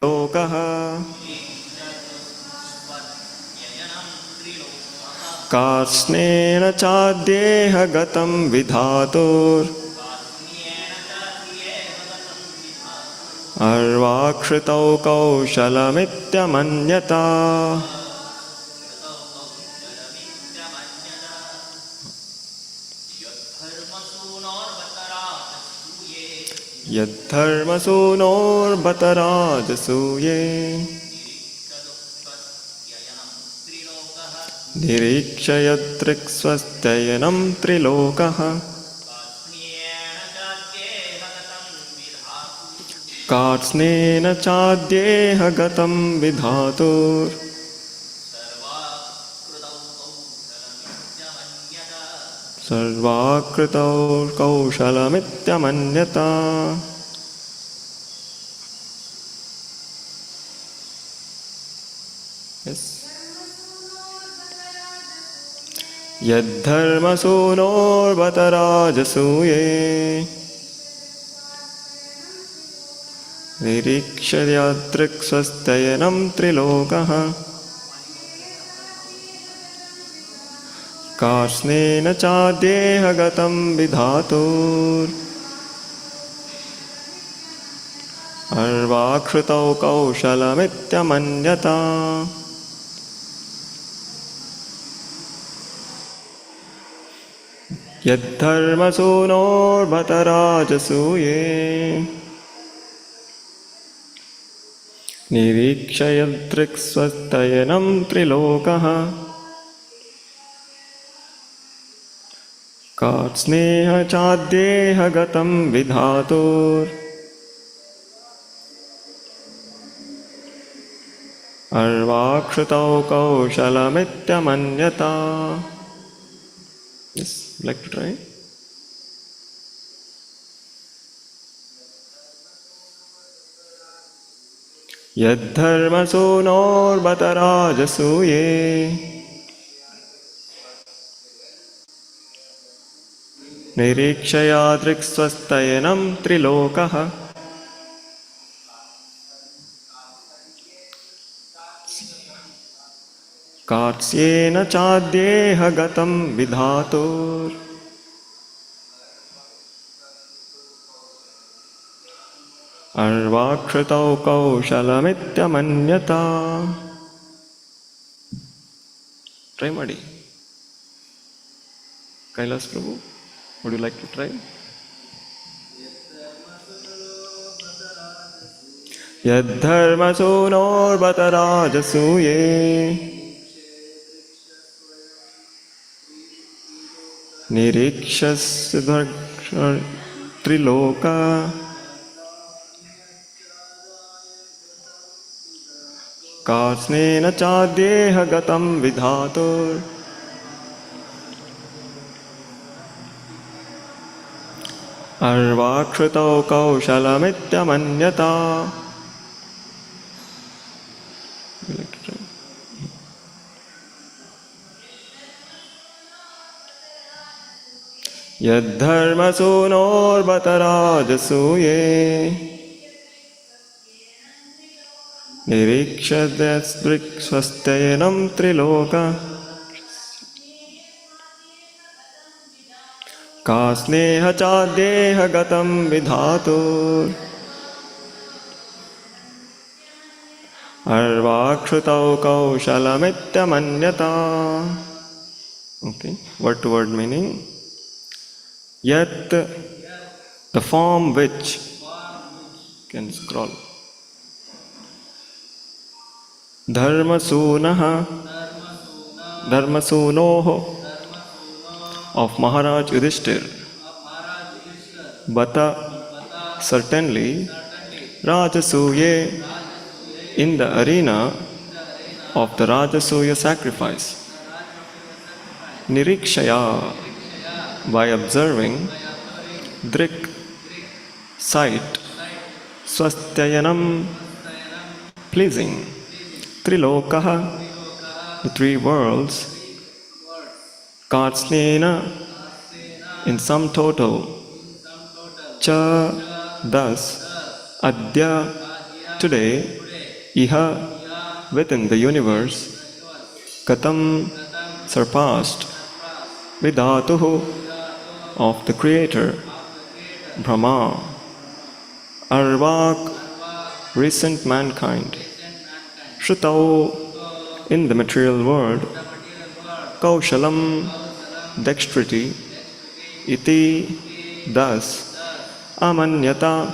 लोकः कार्ष्णेन चाद्येह गतं विधातुर् अर्वाक्षितौ कौशलमित्यमन्यता। यद्धर्मसूनोर्बतराजसूये निरीक्षयदृक्स्वस्त्ययनं त्रिलोकः कार्त्स्नेन चाद्येह गतं विधातुर् सर्वाकृतौ कौशलमित्यमन्यता। यद्धर्मसूनोर्बतराजसूये निरीक्षयादृक्स्वस्त्ययनं त्रिलोकः कार्त्स्नेन चाद्येह गतं विधातुर् अर्वाक्षितौ कौशलमित्यमन्यता। यद्धर्मसूनोर्बतराजसूये निरीक्षयदृक्स्वस्त्ययनं त्रिलोकः कार्त्स्नेह चाद्येह गतं विधातुर् अर्वाक्षितौ कौशलमित्यमन्यता। Yes, like to try? यद्धर्मसूनोर्बतराजसूये निरीक्षयादृक्स्वस्त्ययनं त्रिलोकः कार्त्स्येन चाद्येह गतं विधातुर् अर्वाक्षितौ कौशलमित्यमन्यता। Try ಮಾಡಿ. Kailas Prabhu, would you like to try? यद्धर्मसूनोर्बतराजसूये निरीक्षस्य त्रिलोका कार्त्स्नेन चाद्येह गतं विधातुर् अर्वाक्षितौ कौशलमित्यमन्यता। यद्धर्मसूनोर्बतराजसूये निरीक्षयदृक्स्वस्त्ययनं त्रिलोकः कार्त्स्नेह चाद्येह गतं विधातुर् अर्वाक्षितौ कौशलमित्यमन्यता. Okay, word to word meaning. Yet the form which can scroll Dharmasunoh of Maharaj Yudhishthir, Bata certainly Rajasuye in the arena of the Rajasuya sacrifice, Nirikshaya by observing, Drik sight, Swastyayanam pleasing, Trilokaha the three worlds, Kartsnena in sum total, Cha thus, Adya today, Iha, within the universe, Katam, surpassed, Vidatuhu, of the Creator, Brahma, Arvak, recent mankind, Shrutau, in the material world, Kaushalam, dexterity, Iti, thus, Amanyata,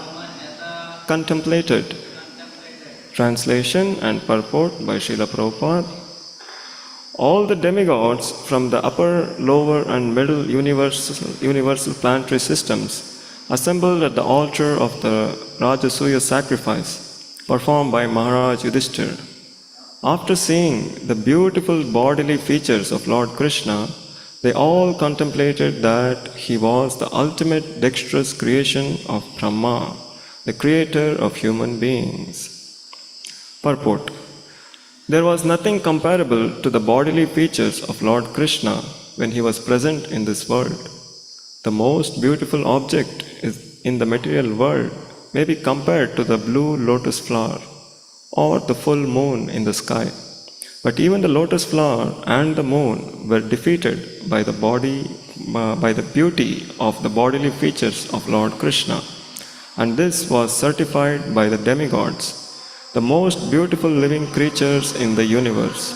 contemplated. Translation and purport by Srila Prabhupada. All the demigods from the upper, lower and middle universal planetary systems assembled at the altar of the Rajasuya sacrifice performed by Maharaj Yudhishthira. After seeing the beautiful bodily features of Lord Krishna, they all contemplated that he was the ultimate dexterous creation of Brahma, the creator of human beings. Purport. There was nothing comparable to the bodily features of Lord Krishna when he was present in this world. The most beautiful object in the material world may be compared to the blue lotus flower or the full moon in the sky. But even the lotus flower and the moon were defeated by the beauty of the bodily features of Lord Krishna. And this was certified by the demigods, the most beautiful living creatures in the universe.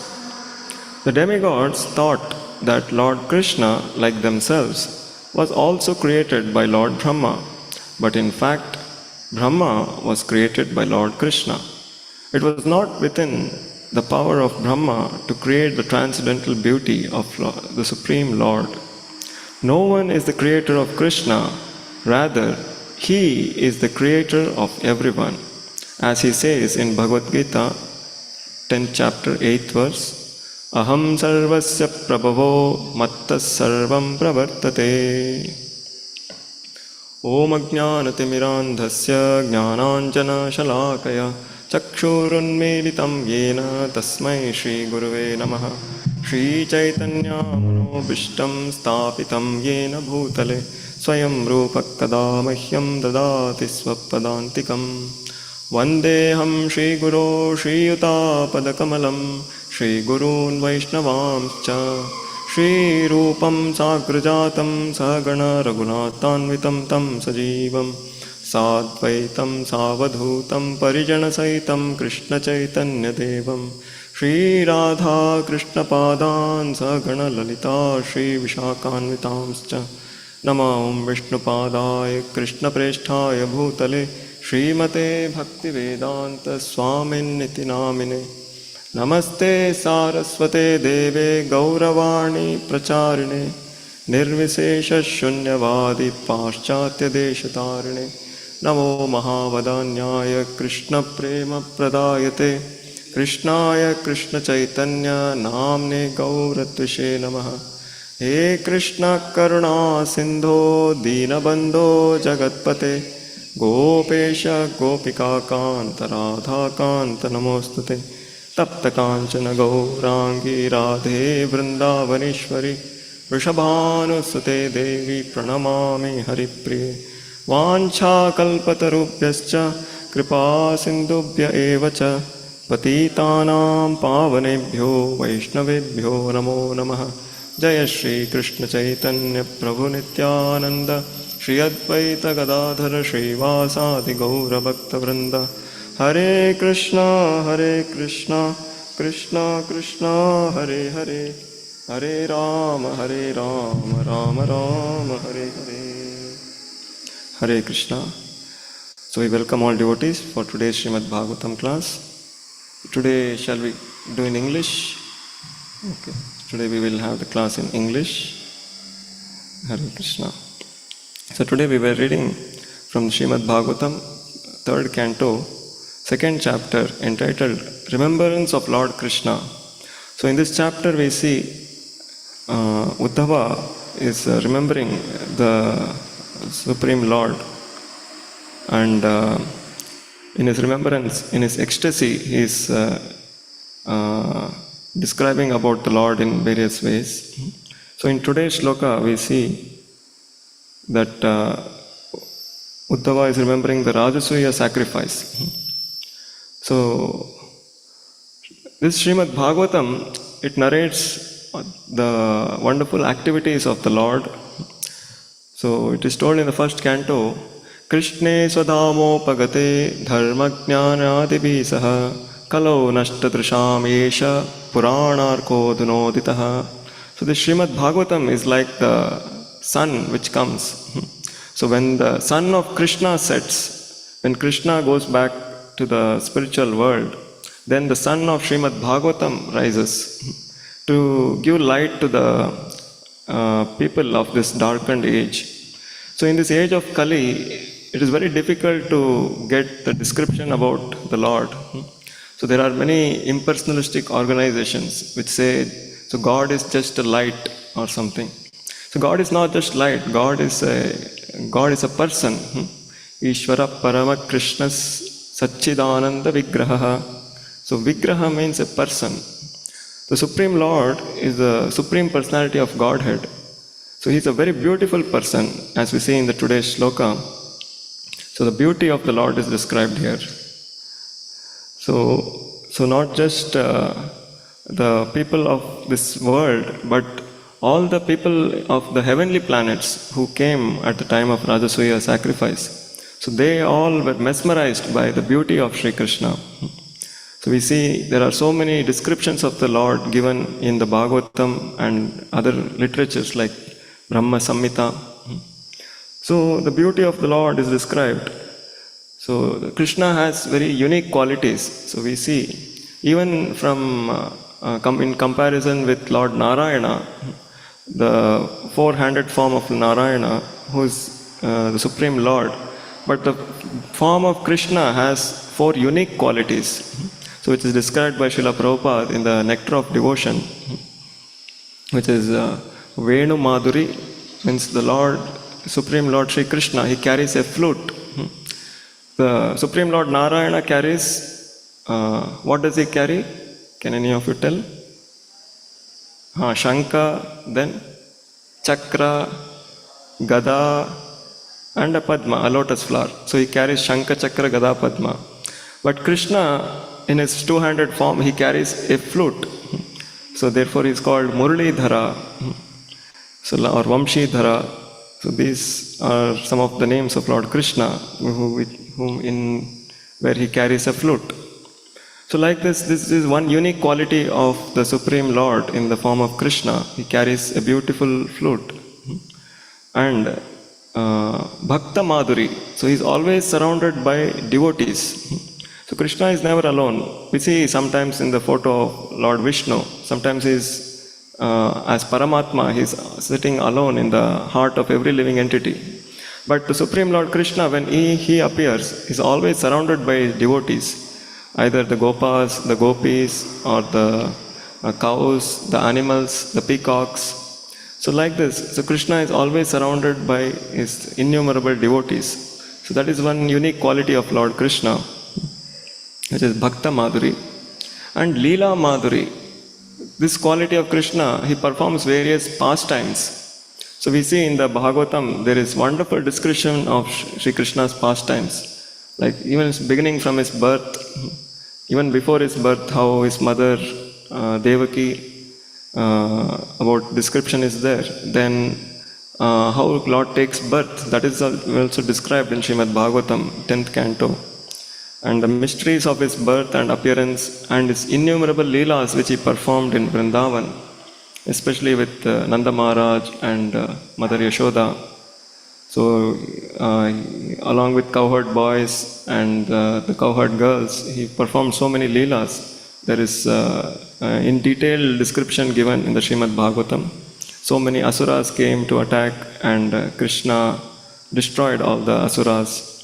The demigods thought that Lord Krishna, like themselves, was also created by Lord Brahma, but in fact, Brahma was created by Lord Krishna. It was not within the power of Brahma to create the transcendental beauty of the Supreme Lord. No one is the creator of Krishna, rather, he is the creator of everyone. As he says in Bhagavad Gita, 10th chapter, 8th verse, Aham sarvasya prabhavo mattas sarvam pravartate. Om ajnanatimirandhasya jnananjana shalakaya chakshurunmilitam yena tasmai Shri Guruve namaha. Shri Chaitanya manobhishtam stapitam yena bhutale swayam rupak kada mahyam dadati swapadantikam. Vandeham Shri Guru Shri Yuta Padakamalam Shri Gurun Vaishnavamscha Shri Rupam Sagrajatam Sagana Raghunatanvitam Tam Sajivam Sadvaitam Savadhutam Parijana Saitam Krishna Chaitanya Devam Shri Radha Krishna Padan Sagana Lalita Shri Vishakanvitamscha Namam Vishnu Padaya Krishna Presthaya Bhutale Srimate Bhaktivedanta Swaminiti Namine Namaste Saraswate Deve Gauravani Pracharine Nirvisesha Shunyavadi Paschatya Deshatarine Namo Mahavadanyaya Krishna Prema Pradayate Krishnaya Krishna Chaitanya Namne Gauratvishe Namaha He Krishna Karuna Sindho Dinabandho Jagatpate Gopesha Gopika Kanta Radha Kanta Namostute Tapta Kanchana Gaurangi Radhe Vrindavanishwari Vrishabhanu Sute Devi Pranamami Haripriye Vancha Kalpatarubhyascha Kripa Sindubhya Evacha Patitanam Pavanebhyo Vaishnavebhyo Namo Namaha Jaya Shri Krishna Chaitanya Prabhu Nityananda Shri Advaita Gadadhara Shri Vasadi Gaura Bhakta Vrinda Hare Krishna Krishna Krishna Hare Hare Hare Rama Rama Rama Hare Hare Hare Krishna. So we welcome all devotees for today's Srimad Bhagavatam class. Today shall we do in English? Okay. Today we will have the class in English. Hare Krishna. So today we were reading from Srimad Bhagavatam, 3rd canto, 2nd chapter, entitled Remembrance of Lord Krishna. So in this chapter we see Uddhava is remembering the Supreme Lord, and in his remembrance, in his ecstasy, he is describing about the Lord in various ways. So in today's shloka we see that Uddhava is remembering the Rajasuya sacrifice. So This Srimad Bhagavatam, it narrates the wonderful activities of the Lord. So it is told in the first canto, Krishne Swadamo Pagate Dharmajnanadibhi Saha Kalo Nashtatrisham Esha Puranarko Dunoditaha. So the Srimad Bhagavatam is like the sun which comes. So when the sun of Krishna sets, when Krishna goes back to the spiritual world, then the sun of Srimad Bhagavatam rises to give light to the people of this darkened age. So in this age of Kali, it is very difficult to get the description about the Lord. So there are many impersonalistic organizations which say, so God is just a light or something. So God is not just light, God is a person. Ishvara Parama Krishnas Satchidananda Vigraha. So Vigraha means a person. The Supreme Lord is the Supreme Personality of Godhead. So He is a very beautiful person, as we see in the today's shloka. So the beauty of the Lord is described here. So not just the people of this world, but all the people of the heavenly planets who came at the time of Rajasuya sacrifice. So they all were mesmerized by the beauty of Sri Krishna. So we see there are so many descriptions of the Lord given in the Bhagavatam and other literatures like Brahma Samhita. So the beauty of the Lord is described. So Krishna has very unique qualities. So we see, even from in comparison with Lord Narayana, the four-handed form of Narayana, who is the Supreme Lord, but the form of Krishna has four unique qualities. So which is described by Srila Prabhupada in the Nectar of Devotion, which is Venu Madhuri, means the Lord, Supreme Lord Sri Krishna, he carries a flute. The Supreme Lord Narayana carries, what does he carry? Can any of you tell? Shankha, then Chakra, Gada, and a Padma, a lotus flower. So he carries Shankha, Chakra, Gada, Padma. But Krishna, in his two-handed form, he carries a flute. So therefore he is called Muralidhara, or Vamshidhara. So these are some of the names of Lord Krishna, where he carries a flute. So like this is one unique quality of the Supreme Lord in the form of Krishna. He carries a beautiful flute. And Bhakta Madhuri, so he is always surrounded by devotees. So Krishna is never alone. We see sometimes in the photo of Lord Vishnu, sometimes he is, as Paramatma, he is sitting alone in the heart of every living entity. But the Supreme Lord Krishna, when he appears, is always surrounded by devotees. Either the gopas, the gopis, or the cows, the animals, the peacocks. So like this, so Krishna is always surrounded by his innumerable devotees. So that is one unique quality of Lord Krishna, which is Bhakta Madhuri. And Leela Madhuri, this quality of Krishna, he performs various pastimes. So we see in the Bhagavatam, there is wonderful description of Sri Krishna's pastimes. Like even beginning from his birth, even before his birth, how his mother Devaki, about description is there. Then how Lord takes birth, that is also described in Srimad Bhagavatam, 10th canto. And the mysteries of his birth and appearance and his innumerable leelas which he performed in Vrindavan, especially with Nanda Maharaj and Mother Yashoda. So along with cowherd boys and the cowherd girls, he performed so many leelas. There is in detailed description given in the Srimad Bhagavatam. So many asuras came to attack and Krishna destroyed all the asuras.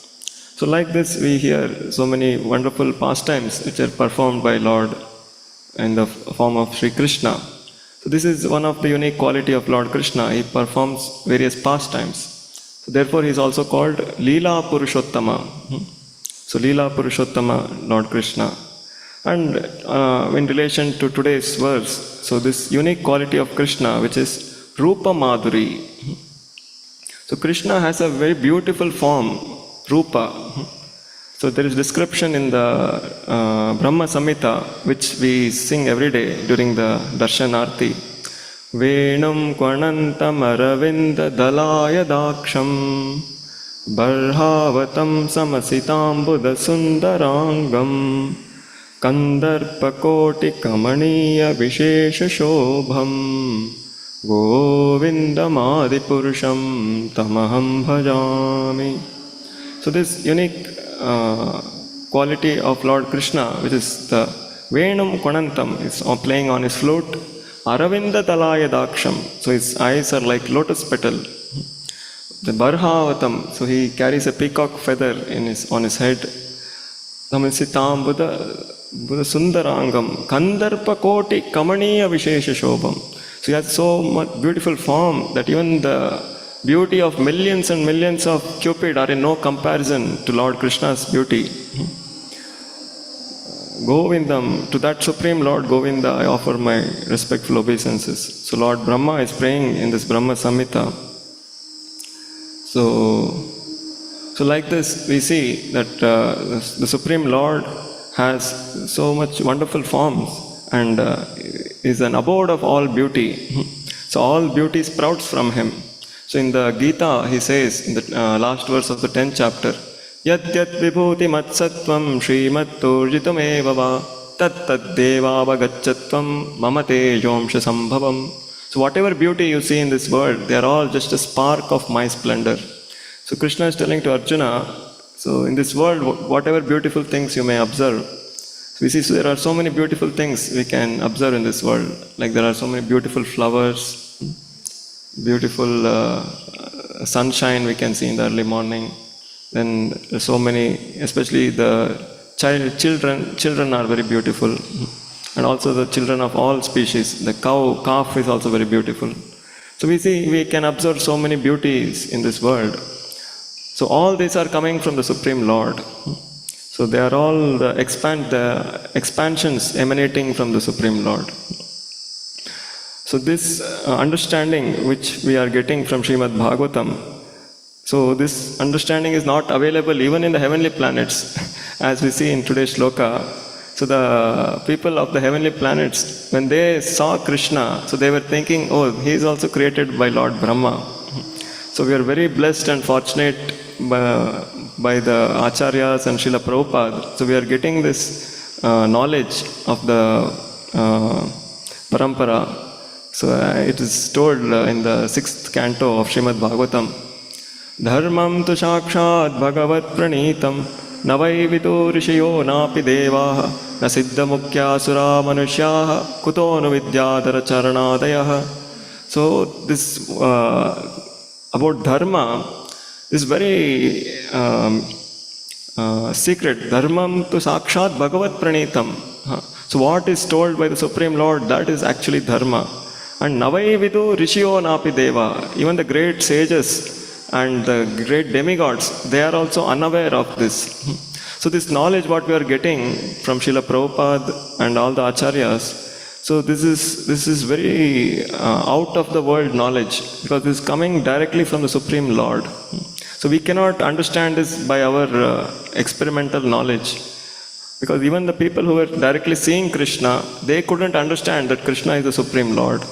So like this we hear so many wonderful pastimes which are performed by Lord in the form of Sri Krishna. So this is one of the unique quality of Lord Krishna. He performs various pastimes. So therefore he is also called Leela Purushottama. So Leela Purushottama, Lord Krishna. And in relation to today's verse, so this unique quality of Krishna, which is Rupa Madhuri. So Krishna has a very beautiful form, Rupa. So there is description in the Brahma Samhita, which we sing every day during the Darshanarti. Venum Kvanantam Aravinda Dalaya Daksham Barhavatam Samasitam Buddha Sundarangam Kandarpakoti Kamaniya Vishesha Shobham Govindamadi Purusham Tamaham Bhajami. So this unique quality of Lord Krishna, which is the Venam Kvanantam, is playing on his flute. Aravinda Dalaya Daksham, so his eyes are like lotus petal. The Barhavatam, so he carries a peacock feather on his head. Namasitam Buddha Sundarangam Kandarpa Koti Kamaniya Vishesha Shobham. So he has so much beautiful form that even the beauty of millions and millions of Cupid are in no comparison to Lord Krishna's beauty. Govindam, to that Supreme Lord Govinda, I offer my respectful obeisances. So Lord Brahma is praying in this Brahma Samhita. So like this, we see that the Supreme Lord has so much wonderful forms and is an abode of all beauty. So all beauty sprouts from him. So in the Gita, he says in the last verse of the 10th chapter, Yat yat vibhuti matsatvam srimatturjitam evava tat tat devavagachatvam mamate yomsha sambhavam. So whatever beauty you see in this world, they are all just a spark of my splendor. So Krishna is telling to Arjuna, so in this world, whatever beautiful things you may observe, we see so there are so many beautiful things we can observe in this world. Like there are so many beautiful flowers, beautiful sunshine we can see in the early morning. Then so many, especially the children are very beautiful, and also the children of all species. The calf is also very beautiful. So we see we can observe so many beauties in this world. So all these are coming from the Supreme Lord. So they are all the expansions emanating from the Supreme Lord. So this understanding which we are getting from Srimad Bhagavatam, so this understanding is not available even in the heavenly planets, as we see in today's shloka. So the people of the heavenly planets, when they saw Krishna, so they were thinking, oh, he is also created by Lord Brahma. So we are very blessed and fortunate by the Acharyas and Srila Prabhupada. So we are getting this knowledge of the parampara. So it is told in the 6th canto of Srimad Bhagavatam. Dharmam tu sakshat bhagavat pranitam navai vidu rishiyo napi devaha na siddha mukhya sura manushyaha kuto nu vidyadara charanadayah. So this about dharma is very secret. Dharmam tu sakshat bhagavat pranitam. So what is told by the Supreme Lord, that is actually dharma. And navai vidu rishiyo napi deva. Even the great sages and the great demigods, they are also unaware of this. So this knowledge what we are getting from Srila Prabhupada and all the Acharyas, so this is very out of the world knowledge, because this is coming directly from the Supreme Lord. So we cannot understand this by our experimental knowledge, because even the people who were directly seeing Krishna, they couldn't understand that Krishna is the Supreme Lord.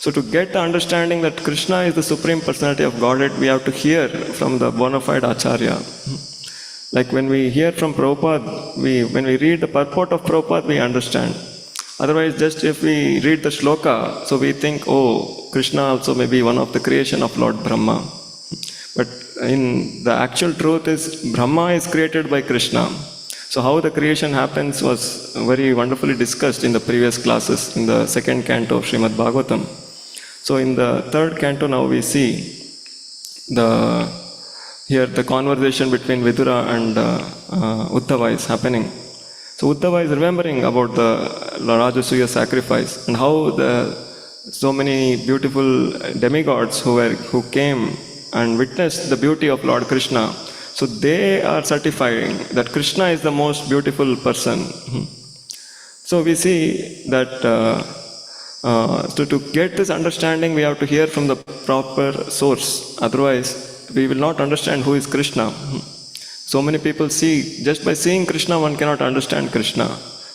So to get the understanding that Krishna is the Supreme Personality of Godhead, we have to hear from the bona fide Acharya. Like when we hear from Prabhupada, when we read the purport of Prabhupada, we understand. Otherwise, just if we read the shloka, so we think, oh, Krishna also may be one of the creation of Lord Brahma. But in the actual truth is, Brahma is created by Krishna. So how the creation happens was very wonderfully discussed in the previous classes in the 2nd canto of Srimad Bhagavatam. So in the 3rd canto now we see here the conversation between Vidura and Uddhava is happening. So Uddhava is remembering about the Rajasuya sacrifice and how so many beautiful demigods who came and witnessed the beauty of Lord Krishna. So they are certifying that Krishna is the most beautiful person. So we see that so to get this understanding, we have to hear from the proper source. Otherwise, we will not understand who is Krishna. So many people see, just by seeing Krishna, one cannot understand Krishna.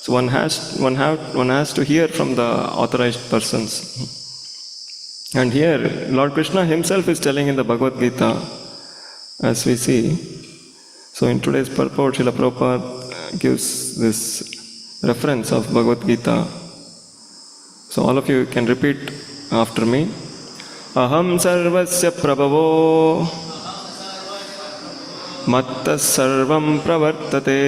So one has to hear from the authorized persons. And here, Lord Krishna himself is telling in the Bhagavad Gita, as we see. So in today's purport, Srila Prabhupada gives this reference of Bhagavad Gita. So all of you can repeat after me. Aham sarvasya prabhavo mattas sarvam pravartate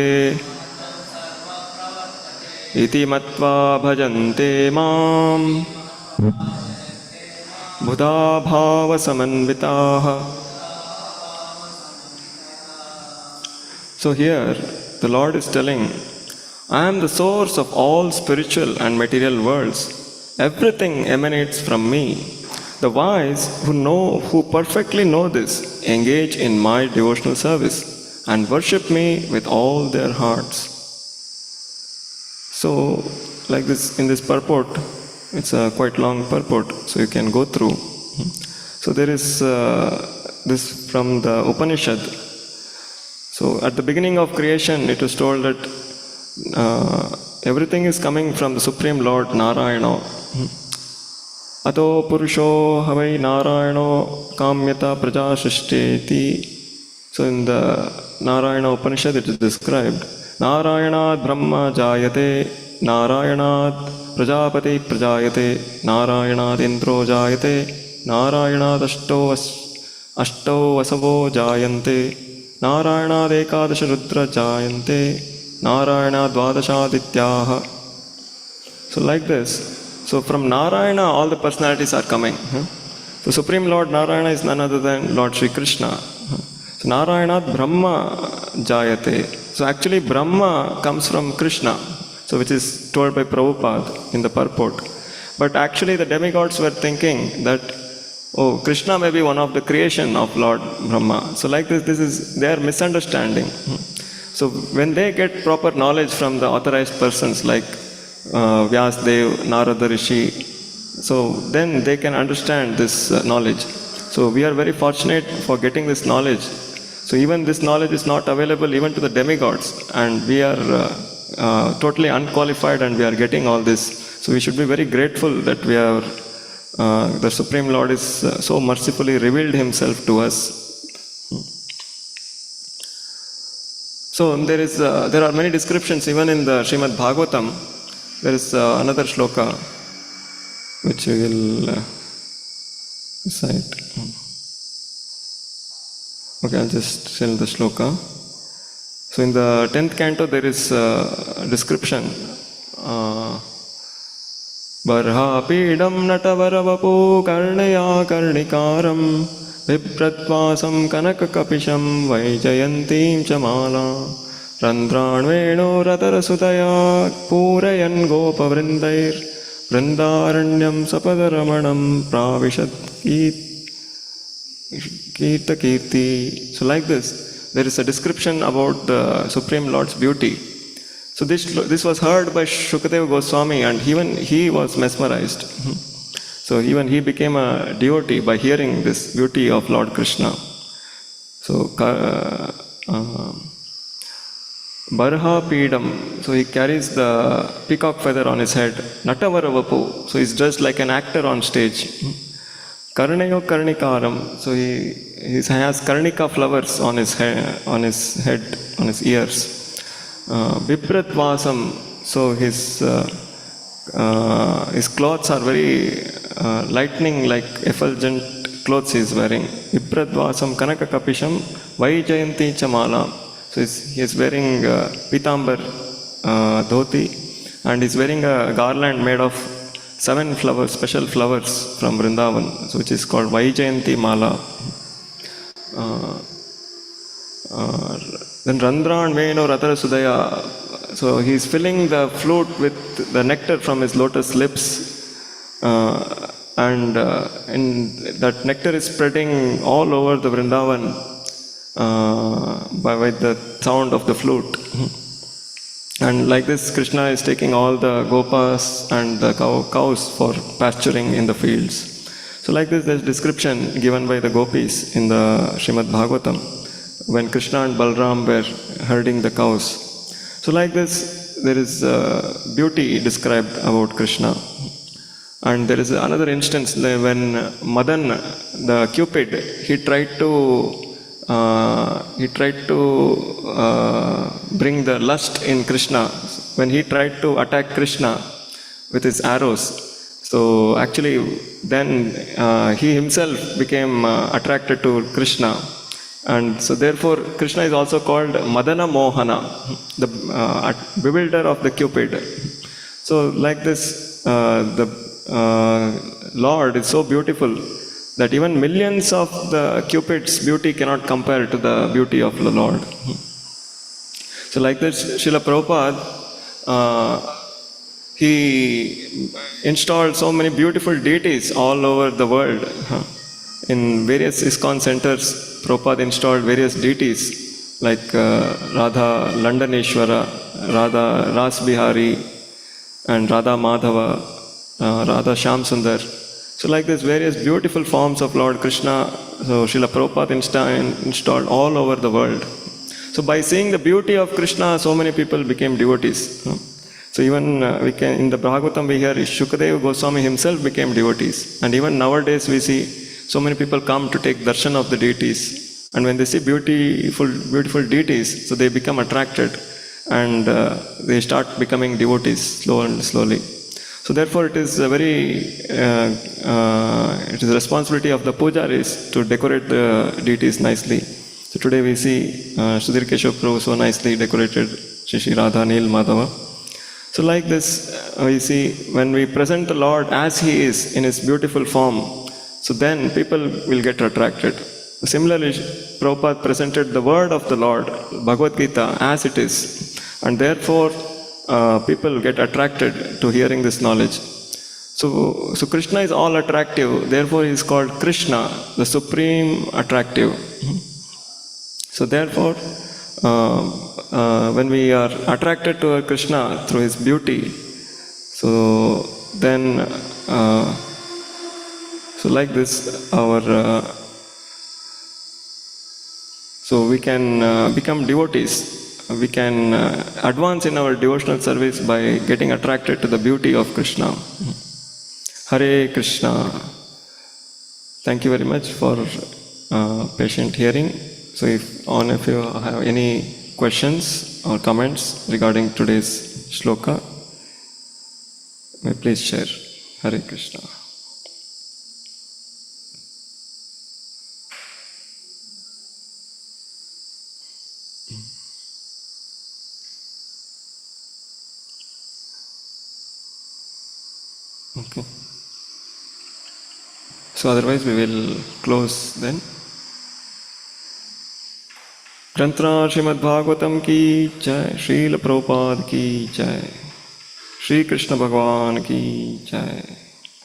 iti matva bhajante mam buddha bhava samanvitaha. So here the Lord is telling, I am the source of all spiritual and material worlds. Everything emanates from me. The wise who perfectly know this, engage in my devotional service and worship me with all their hearts. So, like this in this purport, it's a quite long purport, so you can go through. So there is this from the Upanishad. So at the beginning of creation, it was told that everything is coming from the Supreme Lord Narayana. Ato Purusho Havai Narayano Kamyata Praja Shishteti. So in the Narayana Upanishad it is described, Narayanad Brahma Jayate, Narayanad Prajapati Prajayate, Narayanad Indro Jayate, Narayanad Ashto Vasavo Jayante, Narayanad Ekadasha Rudra Jayante, Narayanad Dvadashadityaha. So like this. So from Narayana, all the personalities are coming. The Supreme Lord Narayana is none other than Lord Sri Krishna. So Narayana Brahma Jayate. So actually Brahma comes from Krishna. So which is told by Prabhupada in the purport. But actually the demigods were thinking that, oh, Krishna may be one of the creation of Lord Brahma. So like this is their misunderstanding. So when they get proper knowledge from the authorized persons like Vyasdev, Narada Rishi, so then they can understand this knowledge. So we are very fortunate for getting this knowledge. So even this knowledge is not available even to the demigods, and we are totally unqualified and we are getting all this. So we should be very grateful that we are, the Supreme Lord is so mercifully revealed himself to us. So there are many descriptions even in the Srimad Bhagavatam. There is another shloka which we will recite. Okay, I'll just tell the shloka. So in the 10th canto there is a description. Barhapidam natavaravapu karnaya karnikaram vibhratvasam kanakakapisham vaijayantim chamala Randranveno ratarasudaya purayan gopavrindair vrindaranyam sapadaramanam pravishad kirta kirti. So like this, there is a description about the Supreme Lord's beauty. So this was heard by Shukadeva Goswami, and even he was mesmerized. So even he became a devotee by hearing this beauty of Lord Krishna. So Barha Pidam, so he carries the peacock feather on his head. Natavaravapu, so he's dressed like an actor on stage. Karnayo Karnikaram, so he has Karnika flowers on his head, on his ears. Vipratwasam, so his clothes are very lightning like effulgent clothes he is wearing. Vipratwasam Kanaka Kapisham Vaijayanti Chamala. So he is wearing pitambar dhoti, and he is wearing a garland made of 7 flowers, special flowers from Vrindavan, so which is called Vaijayanti Mala. Then Randran Veno Ratara Sudaya, so he is filling the flute with the nectar from his lotus lips, and that nectar is spreading all over the Vrindavan by the sound of the flute. And like this, Krishna is taking all the gopas and the cows for pasturing in the fields. So like this, there is description given by the gopis in the Srimad Bhagavatam. when Krishna and Balram were herding the cows. So like this, there is beauty described about Krishna. And there is another instance when Madan, the Cupid, he tried to bring the lust in Krishna when he tried to attack Krishna with his arrows. So actually, then he himself became attracted to Krishna, and so therefore Krishna is also called Madana Mohana, the bewilderer of the Cupid. So like this, the Lord is so beautiful that even millions of the Cupid's beauty cannot compare to the beauty of the Lord. So like this, Srila Prabhupada, he installed so many beautiful deities all over the world. In various ISKCON centers, Prabhupada installed various deities like Radha Landaneshwara, Radha Ras Bihari, and Radha Madhava, Radha Shyam Sundar. So like this, various beautiful forms of Lord Krishna, so Srila Prabhupada installed all over the world. So by seeing the beauty of Krishna, so many people became devotees. So even we can, in the Bhagavatam we hear Shukadeva Goswami himself became devotees. And even nowadays we see so many people come to take darshan of the deities. And when they see beautiful deities, so they become attracted and they start becoming devotees slowly. So therefore it is a it is the responsibility of the pujaris to decorate the deities nicely. So today we see Sudhir Keshav Prabhu so nicely decorated Shri Radha Nil Madhava. So like this, we see when we present the Lord as He is in His beautiful form, so then people will get attracted. Similarly, Prabhupada presented the word of the Lord, Bhagavad Gita, as it is. And therefore, people get attracted to hearing this knowledge. So Krishna is all attractive, therefore He is called Krishna, the supreme attractive. So therefore, when we are attracted to Krishna through His beauty, so then, so like this, so we can become devotees. We can advance in our devotional service by getting attracted to the beauty of Krishna. Hare Krishna. Thank you very much for patient hearing. So if all of you have any questions or comments regarding today's shloka, may please share. Hare Krishna. Okay. So otherwise we will close then. ग्रंथराज Shrimad Bhagavatam की जय, श्रील प्रभुपाद की जय, श्री कृष्ण भगवान की जय।